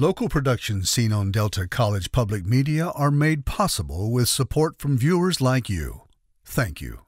Local productions seen on Delta College Public Media are made possible with support from viewers like you. Thank you.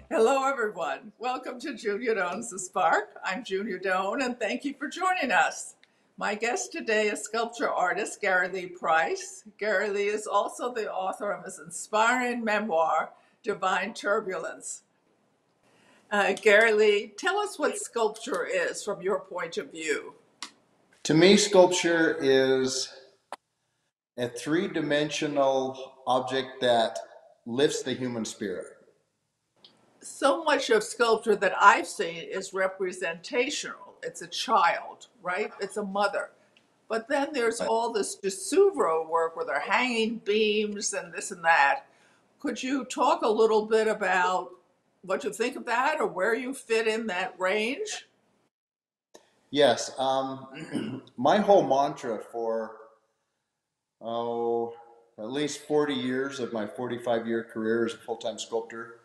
Hello, everyone. Welcome to Junia Doan's The Spark. I'm Junia Doan, and thank you for joining us. My guest today is sculpture artist Gary Lee Price. Gary Lee is also the author of his inspiring memoir, Divine Turbulence. Gary Lee, tell us what sculpture is from your point of view. To me, sculpture is a three-dimensional object that lifts the human spirit. So much of sculpture that I've seen is representational. It's a child, right? It's a mother. But then there's all this Suvro work where they're hanging beams and this and that. Could you talk a little bit about what you think of that or where you fit in that range? Yes. My whole mantra for, at least 40 years of my 45-year career as a full-time sculptor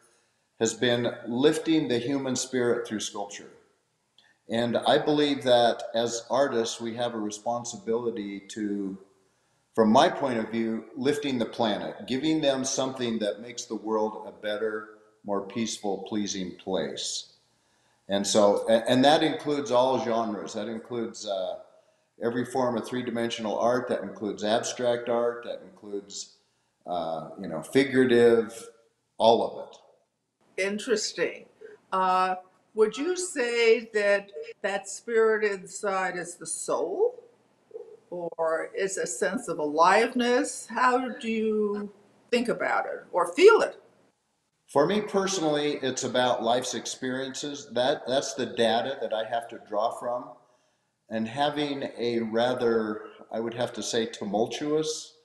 has been lifting the human spirit through sculpture. And I believe that as artists, we have a responsibility to, from my point of view, lifting the planet, giving them something that makes the world a better, more peaceful, pleasing place. And so, and that includes all genres. That includes every form of three-dimensional art. That includes abstract art. That includes, figurative, all of it. Interesting. Would you say that spirit inside is the soul, or is a sense of aliveness? How do you think about it or feel it? For me personally, it's about life's experiences. That's the data that I have to draw from. And having a rather, I would have to say, tumultuous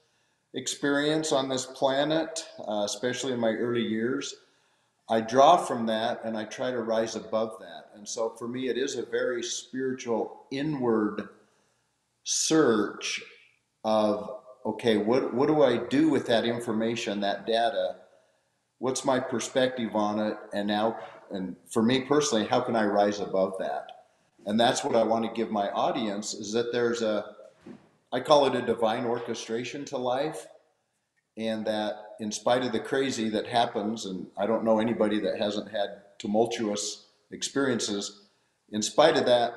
experience on this planet, especially in my early years, I draw from that and I try to rise above that. And so for me, it is a very spiritual inward search of, okay, what do I do with that information, that data? What's my perspective on it? And for me personally, how can I rise above that? And that's what I want to give my audience, is that there's I call it a divine orchestration to life. And that in spite of the crazy that happens, and I don't know anybody that hasn't had tumultuous experiences, in spite of that,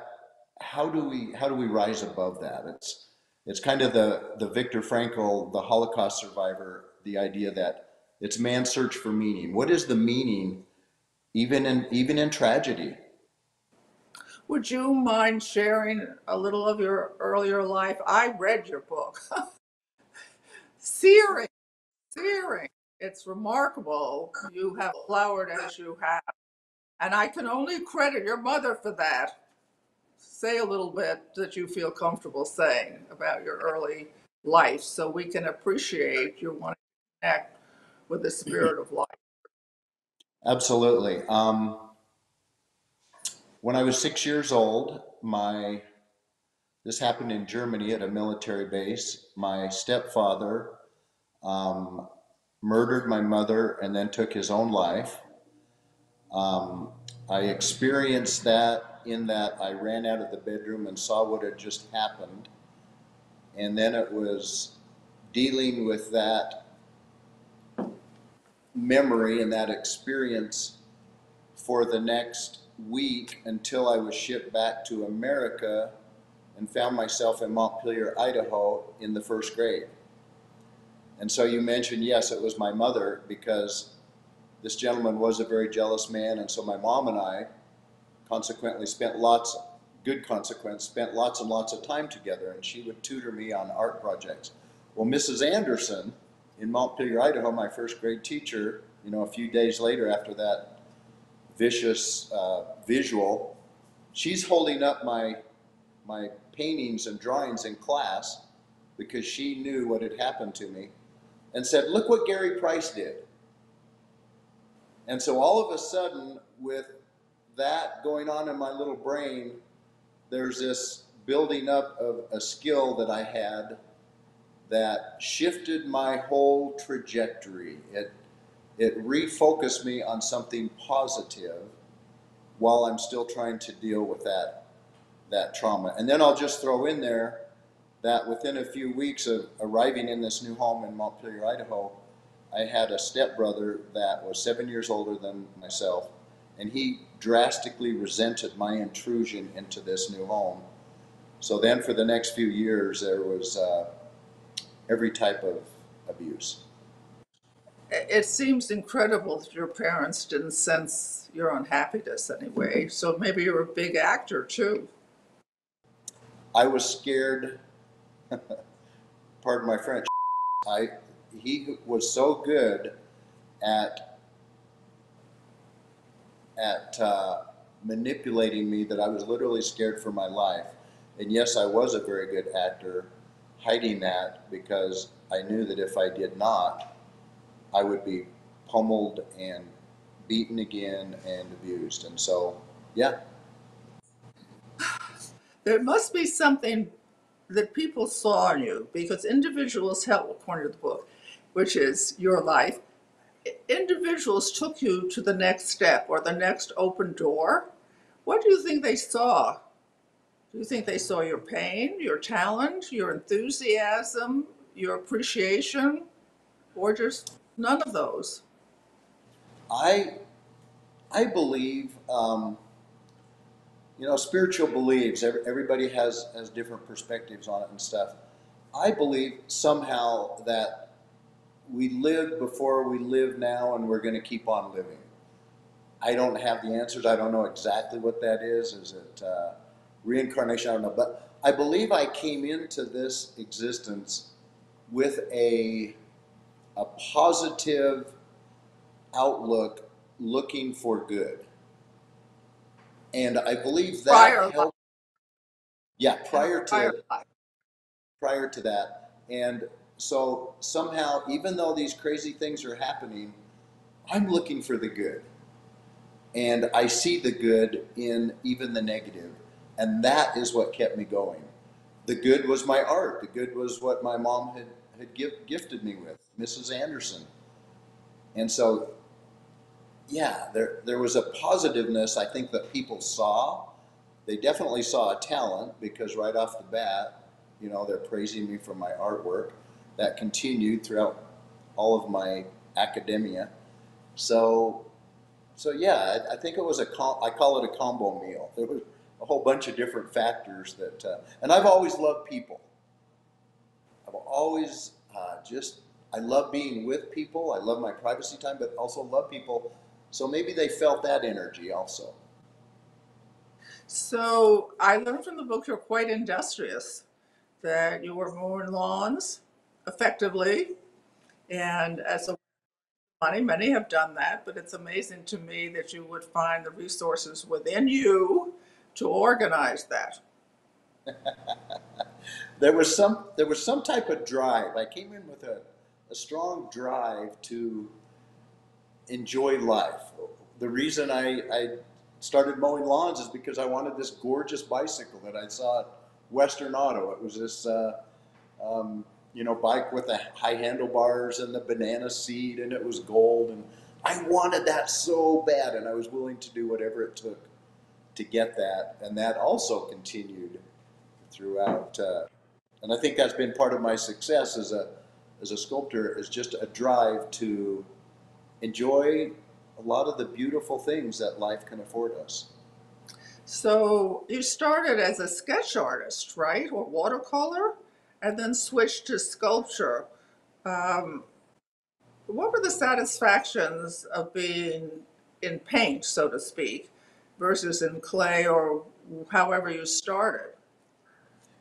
how do we rise above that? It's kind of the Viktor Frankl, the Holocaust survivor, the idea that it's man's search for meaning. What is the meaning, even in tragedy? Would you mind sharing a little of your earlier life? I read your book. Searing. It's remarkable you have flowered as you have. And I can only credit your mother for that. Say a little bit that you feel comfortable saying about your early life so we can appreciate your wanting to connect with the spirit of life. Absolutely. When I was 6 years old, this happened in Germany at a military base. My stepfather murdered my mother and then took his own life. I experienced that in that I ran out of the bedroom and saw what had just happened. And then it was dealing with that memory and that experience for the next week until I was shipped back to America and found myself in Montpelier, Idaho in the first grade. And so you mentioned, yes, it was my mother, because this gentleman was a very jealous man. And so my mom and I consequently spent lots and lots of time together, and she would tutor me on art projects. Well, Mrs. Anderson in Montpelier, Idaho, my first grade teacher, a few days later after that vicious visual, she's holding up my paintings and drawings in class because she knew what had happened to me and said, "Look what Gary Price did." And so all of a sudden, with that going on in my little brain, there's this building up of a skill that I had that shifted my whole trajectory. It refocused me on something positive while I'm still trying to deal with that trauma. And then I'll just throw in there that within a few weeks of arriving in this new home in Montpelier, Idaho, I had a stepbrother that was 7 years older than myself, and he drastically resented my intrusion into this new home. So then for the next few years, there was every type of abuse. It seems incredible that your parents didn't sense your unhappiness anyway. So maybe you're a big actor too. I was scared, pardon my French, he was so good at manipulating me that I was literally scared for my life. And yes, I was a very good actor, hiding that because I knew that if I did not, I would be pummeled and beaten again and abused. And so, yeah. There must be something that people saw in you because individuals help, according to the book, which is your life. Individuals took you to the next step or the next open door. What do you think they saw? Do you think they saw your pain, your talent, your enthusiasm, your appreciation, or just none of those? I I believe, spiritual beliefs. Everybody has different perspectives on it and stuff. I believe somehow that we lived before we live now, and we're going to keep on living. I don't have the answers. I don't know exactly what that is. Is it reincarnation? I don't know. But I believe I came into this existence with a positive outlook, looking for good. And I believe Prior that life helped. Yeah, and a prior life. prior to that. And so somehow, even though these crazy things are happening, I'm looking for the good. And I see the good in even the negative. And that is what kept me going. The good was my art. The good was what my mom had gifted me with, Mrs. Anderson. And so, yeah, there was a positiveness I think that people saw. They definitely saw a talent because right off the bat, they're praising me for my artwork. That continued throughout all of my academia. So, so yeah, I think it was I call it a combo meal. There was a whole bunch of different factors that, and I've always loved people. I've always I love being with people. I love my privacy time, but also love people. So maybe they felt that energy also. So I learned from the book you're quite industrious, that you were mowing lawns effectively, and as a money, many have done that, but it's amazing to me that you would find the resources within you to organize that. There was some type of drive. I came in with a strong drive to enjoy life. The reason I started mowing lawns is because I wanted this gorgeous bicycle that I saw at Western Auto. It was this bike with the high handlebars and the banana seat, and it was gold, and I wanted that so bad, and I was willing to do whatever it took to get that, and that also continued throughout. And I think that's been part of my success as a sculptor, is just a drive to enjoy a lot of the beautiful things that life can afford us. So you started as a sketch artist, right, or watercolor, and then switched to sculpture. Um, what were the satisfactions of being in paint, so to speak, versus in clay or however you started?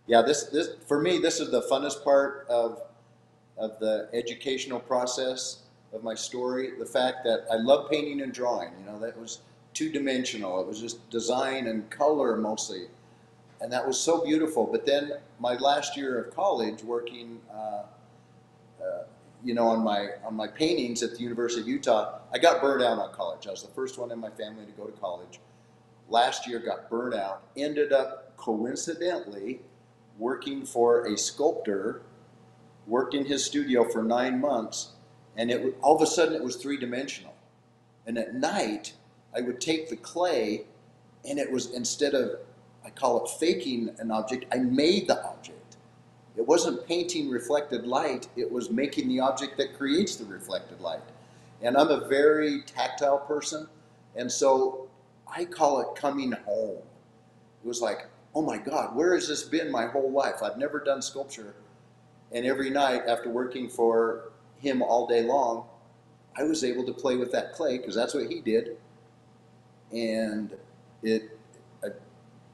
Yeah, this for me, this is the funnest part of the educational process of my story. The fact that I love painting and drawing, that was two-dimensional. It was just design and color mostly, and that was so beautiful. But then my last year of college, working, on my paintings at the University of Utah, I got burned out on college. I was the first one in my family to go to college. Last year, got burned out. Ended up coincidentally working for a sculptor. Worked in his studio for 9 months, and all of a sudden it was three-dimensional. And at night, I would take the clay, and it was, instead of, I call it faking an object, I made the object. It wasn't painting reflected light, it was making the object that creates the reflected light. And I'm a very tactile person, and so I call it coming home. It was like, oh my God, where has this been my whole life? I've never done sculpture. And every night after working for him all day long, I was able to play with that clay because that's what he did. And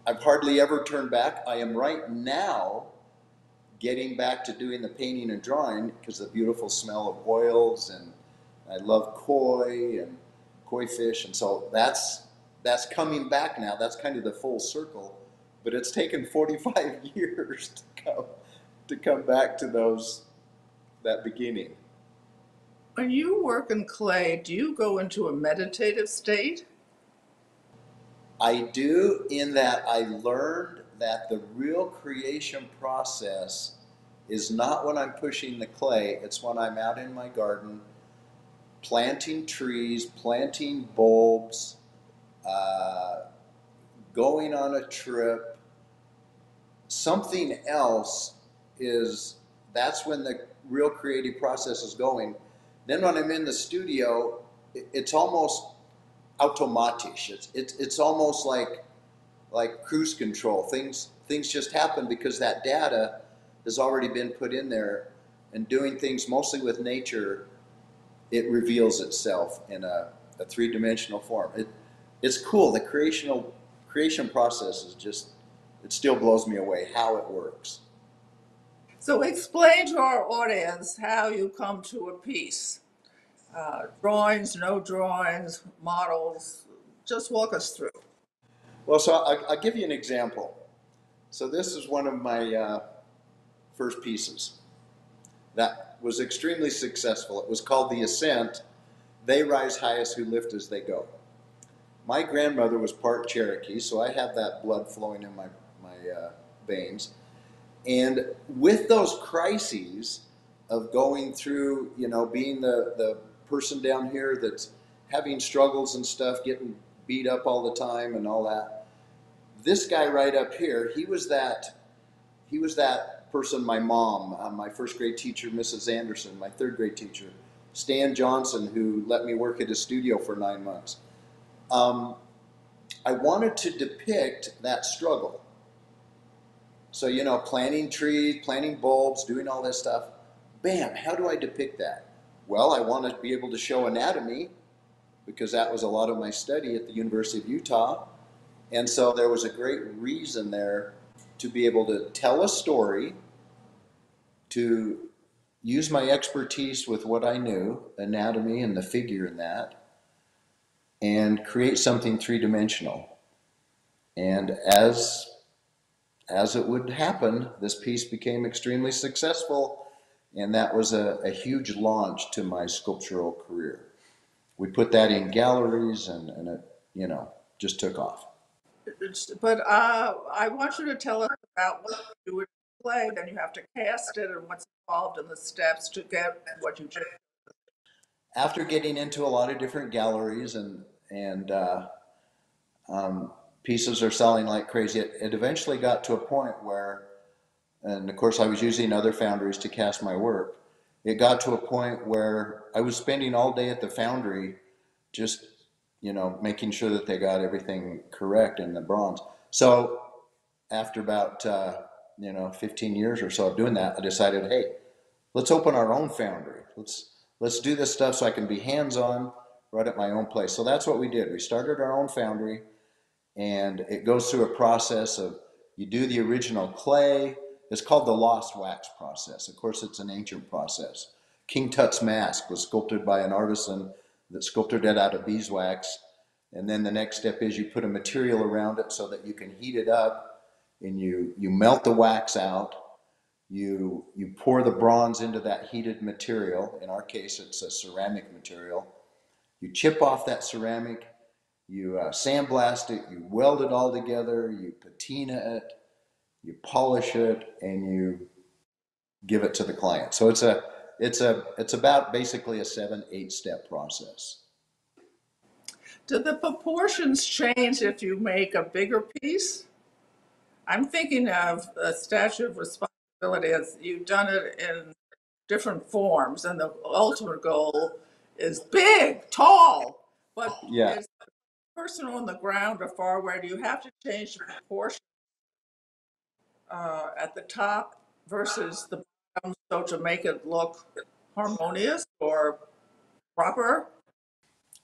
I've hardly ever turned back. I am right now getting back to doing the painting and drawing because the beautiful smell of oils, and I love koi and koi fish. And so that's coming back now. That's kind of the full circle, but it's taken 45 years to come back to that beginning. When you work in clay, do you go into a meditative state? I do, in that I learned that the real creation process is not when I'm pushing the clay, it's when I'm out in my garden planting trees, planting bulbs, going on a trip. Something else that's when the real creative process is going. Then when I'm in the studio, it's almost automatisch. It's almost like cruise control. Things just happen because that data has already been put in there, and doing things mostly with nature, it reveals itself in a three-dimensional form. It's cool. The creation process is just, it still blows me away how it works. So explain to our audience how you come to a piece. Drawings, no drawings, models. Just walk us through. Well, so I'll give you an example. So this is one of my first pieces that was extremely successful. It was called The Ascent. They rise highest who lift as they go. My grandmother was part Cherokee, so I have that blood flowing in my veins. And with those crises of going through, being the person down here that's having struggles and stuff, getting beat up all the time and all that, this guy right up here, he was that person. My mom, my first grade teacher, Mrs. Anderson, my third grade teacher, Stan Johnson, who let me work at his studio for 9 months. I wanted to depict that struggle. So, planting trees, planting bulbs, doing all this stuff. Bam, how do I depict that? Well, I want to be able to show anatomy because that was a lot of my study at the University of Utah. And so there was a great reason there to be able to tell a story, to use my expertise with what I knew, anatomy and the figure in that, and create something three-dimensional. And as it would happen, this piece became extremely successful, and that was a huge launch to my sculptural career. We put that in galleries, and it, just took off. But I want you to tell us about what you do with clay. Then you have to cast it, and what's involved in the steps to get what you just. After getting into a lot of different galleries and pieces are selling like crazy, it eventually got to a point where, and of course I was using other foundries to cast my work, it got to a point where I was spending all day at the foundry just, making sure that they got everything correct in the bronze. So after about, 15 years or so of doing that, I decided, hey, let's open our own foundry. Let's do this stuff so I can be hands-on right at my own place. So that's what we did. We started our own foundry, and it goes through a process of, you do the original clay. It's called the lost wax process. Of course, it's an ancient process. King Tut's mask was sculpted by an artisan that sculpted it out of beeswax. And then the next step is you put a material around it so that you can heat it up, and you melt the wax out. You pour the bronze into that heated material. In our case, it's a ceramic material. You chip off that ceramic, you sandblast it, you weld it all together, you patina it, you polish it, and you give it to the client. So it's about basically a 7-8 step process. Do the proportions change if you make a bigger piece? I'm thinking of the Statue of Responsibility as you've done it in different forms, and the ultimate goal is big, tall, but Yeah, is the person on the ground or far away? Do you have to change the proportion at the top versus the bottom so to make it look harmonious or proper?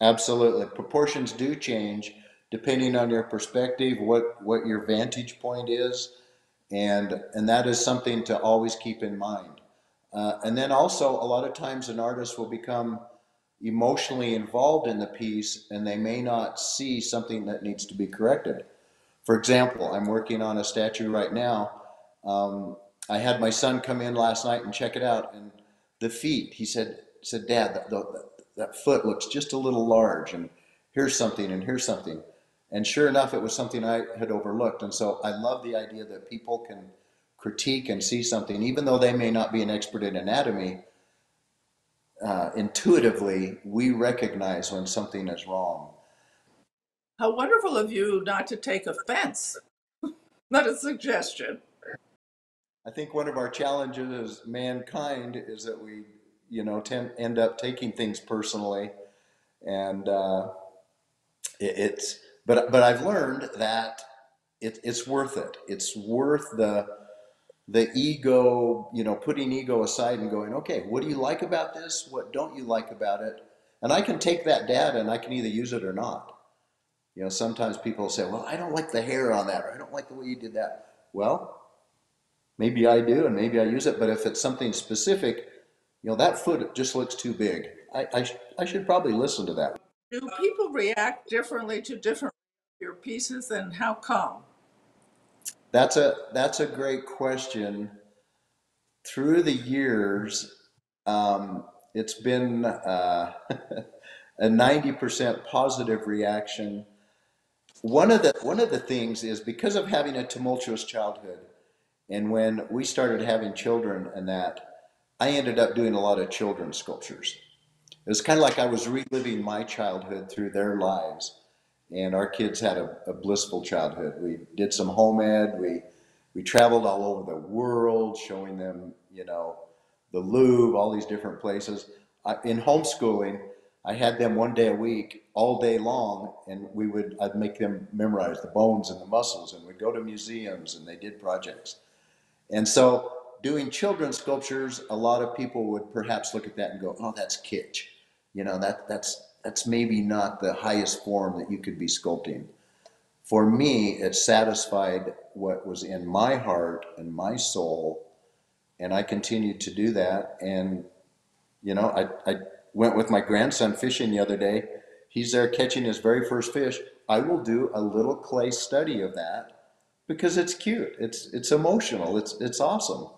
absolutely. Proportions do change depending on your perspective, what your vantage point is, and that is something to always keep in mind. And then also, a lot of times, an artist will become emotionally involved in the piece, and they may not see something that needs to be corrected. For example, I'm working on a statue right now. I had my son come in last night and check it out, and the feet. He said, Dad, that foot looks just a little large, and here's something, and here's something. And sure enough, it was something I had overlooked. And so I love the idea that people can critique and see something, even though they may not be an expert in anatomy. Intuitively, we recognize when something is wrong. How wonderful of you not to take offense. Not a suggestion. I think one of our challenges as mankind is that we, end up taking things personally, and it's. But I've learned that it's worth it. It's worth the ego, putting ego aside and going, okay, what do you like about this? What don't you like about it? And I can take that data and I can either use it or not. Sometimes people say, well, I don't like the hair on that, or I don't like the way you did that. Well, maybe I do, and maybe I use it. But if it's something specific, that foot just looks too big. I should probably listen to that. Do people react differently to different your pieces, and how come? That's a great question. Through the years, it's been a 90% positive reaction. One of the things is because of having a tumultuous childhood, and when we started having children and that, I ended up doing a lot of children's sculptures. It was kind of like I was reliving my childhood through their lives, and our kids had a blissful childhood. We did some home ed. We traveled all over the world, showing them, the Louvre, all these different places. In homeschooling, I had them one day a week, all day long, and I'd make them memorize the bones and the muscles, and we'd go to museums, and they did projects. And so, doing children's sculptures, a lot of people would perhaps look at that and go, "Oh, that's kitsch. That's maybe not the highest form that you could be sculpting." For me, it satisfied what was in my heart and my soul, and I continued to do that. And I went with my grandson fishing the other day. He's there catching his very first fish. I will do a little clay study of that because it's cute. It's emotional. It's awesome.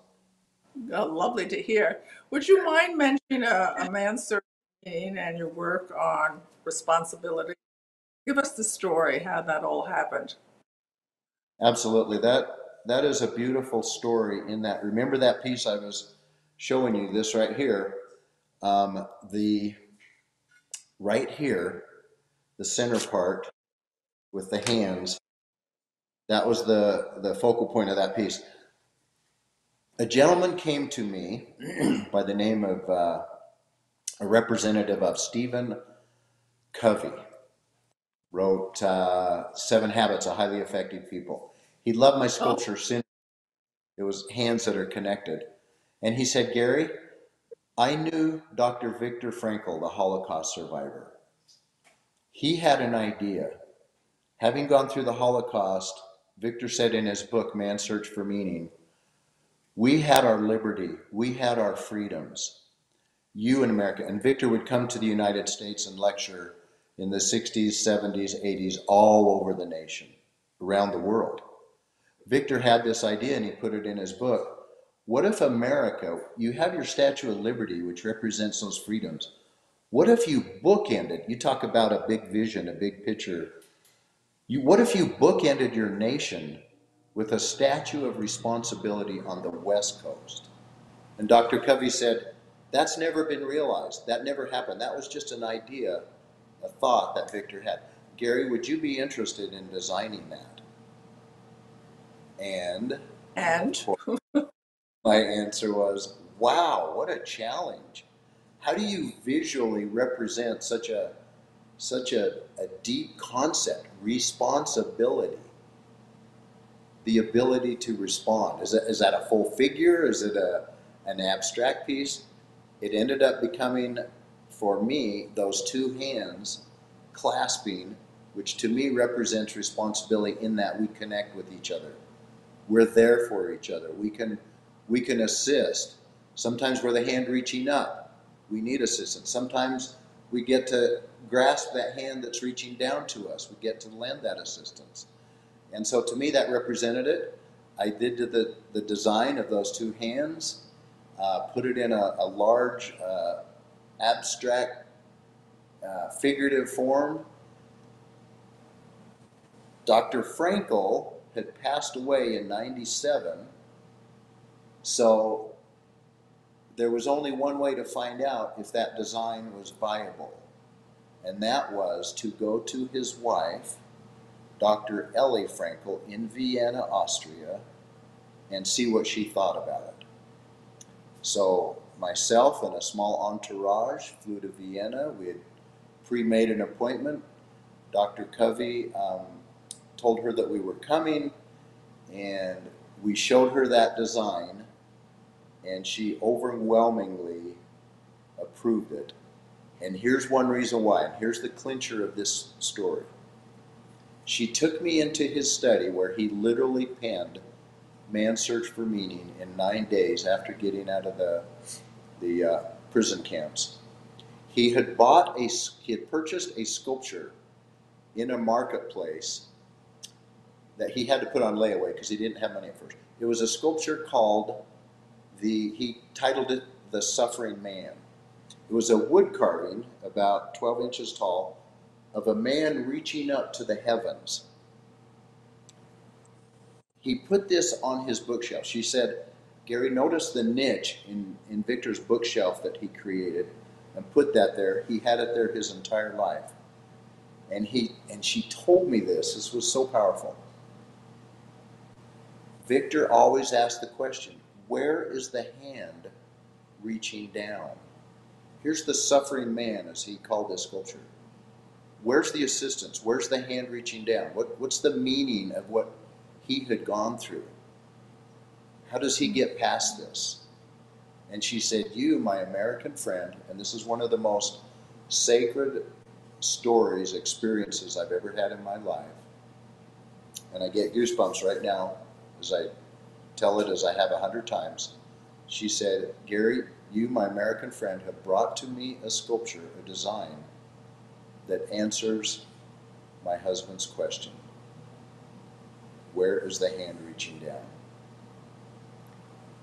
Lovely to hear. Would you mind mentioning a man's search and your work on responsibility? Give us the story, how that all happened. Absolutely. That is a beautiful story in that. Remember that piece I was showing you, this right here. The right here, the center part with the hands, that was the focal point of that piece. A gentleman came to me by the name of a representative of Stephen Covey, wrote 7 Habits of Highly Effective People. He loved my Oh, sculpture since it was hands that are connected. And he said, Gary, I knew Dr. Viktor Frankl, the Holocaust survivor. He had an idea. Having gone through the Holocaust, Victor said in his book, Man's Search for Meaning, we had our liberty, we had our freedoms. You in America, and Victor would come to the United States and lecture, in the 60s, 70s, 80s, all over the nation, around the world. Victor had this idea and he put it in his book. What if America, you have your Statue of Liberty, which represents those freedoms. What if you bookended, you talk about a big vision, a big picture. What if you bookended your nation with a statue of responsibility on the West Coast? And Dr. Covey said, that's never been realized. That never happened. That was just an idea, a thought that Victor had. Gary, would you be interested in designing that? And And my answer was, wow, what a challenge. How do you visually represent such a deep concept, responsibility, the ability to respond? Is that a full figure? Is it an abstract piece? It ended up becoming, for me, those two hands clasping, which to me represents responsibility in that we connect with each other. We're there for each other. We can assist. Sometimes we're the hand reaching up. We need assistance. Sometimes we get to grasp that hand that's reaching down to us. We get to lend that assistance. And so to me that represented it. I did the design of those two hands, put it in a large abstract figurative form. Dr. Frankel had passed away in '97, so there was only one way to find out if that design was viable, and that was to go to his wife, Dr. Ellie Frankel, in Vienna, Austria, and see what she thought about it. So myself and a small entourage flew to Vienna. We had pre-made an appointment. Dr. Covey told her that we were coming, and we showed her that design, and she overwhelmingly approved it. And here's one reason why, and here's the clincher of this story. She took me into his study where he literally penned Man's Search for Meaning in 9 days after getting out of the prison camps. He had purchased a sculpture in a marketplace that he had to put on layaway because he didn't have money at first. It was a sculpture called, he titled it The Suffering Man. It was a wood carving about 12 inches tall of a man reaching up to the heavens. He put this on his bookshelf. She said, Gary, notice the niche in Victor's bookshelf that he created and put that there. He had it there his entire life. And she told me this was so powerful. Victor always asked the question, where is the hand reaching down? Here's the suffering man, as he called this sculpture. Where's the assistance? Where's the hand reaching down? What's the meaning of what he had gone through? How does he get past this? And she said, you, my American friend, and this is one of the most sacred stories, experiences I've ever had in my life. And I get goosebumps right now as I tell it, as I have 100 times. She said, Gary, you, my American friend, have brought to me a sculpture, a design that answers my husband's question. Where is the hand reaching down?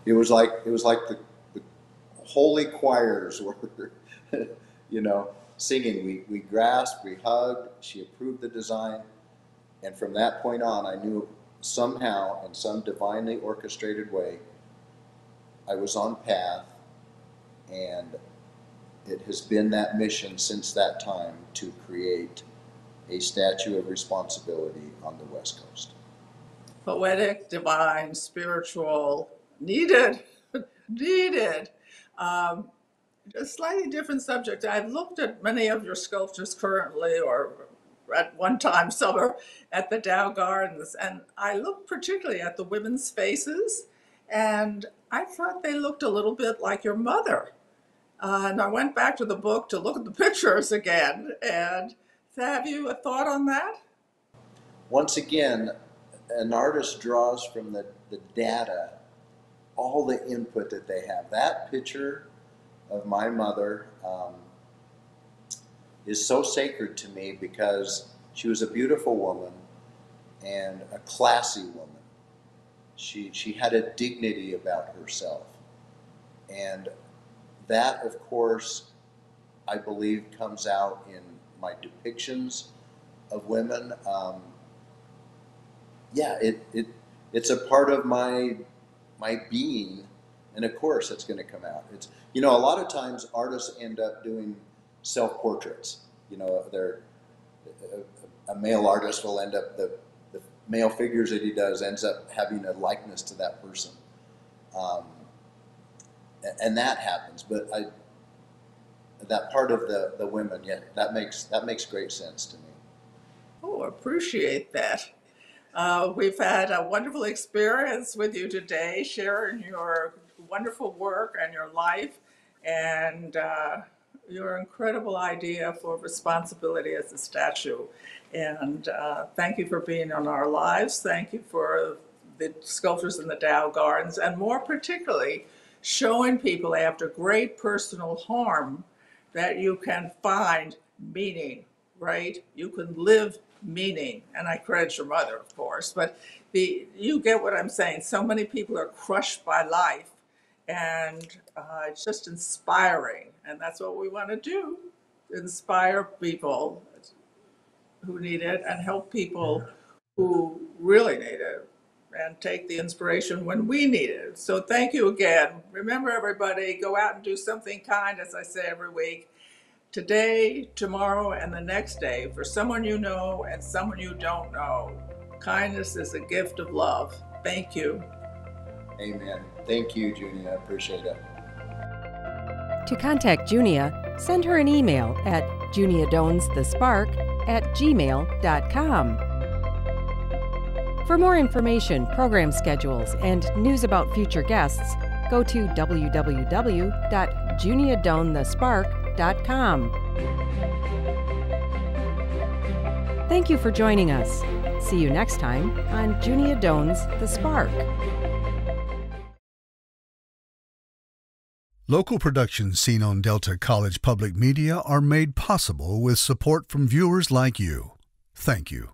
It was like the holy choirs were, singing. We grasped, we hugged. She approved the design, and from that point on, I knew somehow, in some divinely orchestrated way, I was on path, and it has been that mission since that time to create a statue of responsibility on the West Coast. poetic, divine, spiritual, needed, needed. A slightly different subject. I've looked at many of your sculptures currently, or at one time summer at the Dow Gardens, and I looked particularly at the women's faces, and I thought they looked a little bit like your mother. And I went back to the book to look at the pictures again, and have you a thought on that? Once again, an artist draws from the data, all the input that they have. That picture of my mother is so sacred to me because she was a beautiful woman and a classy woman. She had a dignity about herself. And that, of course, I believe comes out in my depictions of women. Yeah, it's a part of my being, and of course it's going to come out. It's, you know, a lot of times artists end up doing self-portraits. You know, a male artist will end up, the male figures that he does ends up having a likeness to that person. And that happens, but that part of the women, yeah, that makes great sense to me. Oh, appreciate that. We've had a wonderful experience with you today, sharing your wonderful work and your life and your incredible idea for responsibility as a statue. And thank you for being on our lives. Thank you for the sculptors in the Dow Gardens, and more particularly, showing people after great personal harm that you can find meaning, right? You can live meaning, and I credit your mother, of course, but you get what I'm saying. So many people are crushed by life, and it's just inspiring, and that's what we want to do, inspire people who need it and help people who really need it and take the inspiration when we need it. So thank you again. Remember, everybody, go out and do something kind, as I say every week. Today, tomorrow, and the next day, for someone you know and someone you don't know. Kindness is a gift of love. Thank you. Amen. Thank you, Junia. I appreciate it. To contact Junia, send her an email at juniadownsthespark@gmail.com. For more information, program schedules, and news about future guests, go to www.juniadownthespark.com. Thank you for joining us. See you next time on Junia Doan's The Spark. Local productions seen on Delta College Public Media are made possible with support from viewers like you. Thank you.